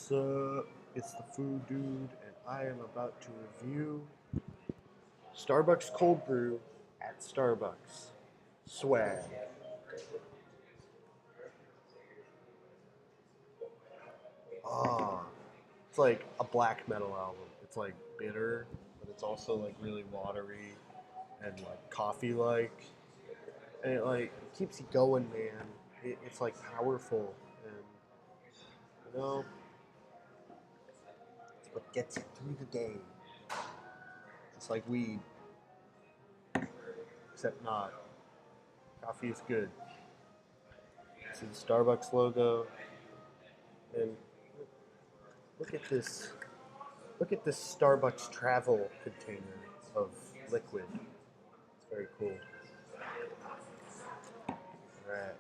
What's up? It's the Food Dude, and I am about to review Starbucks cold brew at Starbucks. Swag. Ah, it's like a black metal album. It's like bitter, but it's also like really watery and like coffee-like, and it keeps you going, man. It's like powerful, and you know, it's what gets you through the day. It's like weed, except not. Coffee is good. See the Starbucks logo, and look at this. Look at this Starbucks travel container of liquid. It's very cool. All right.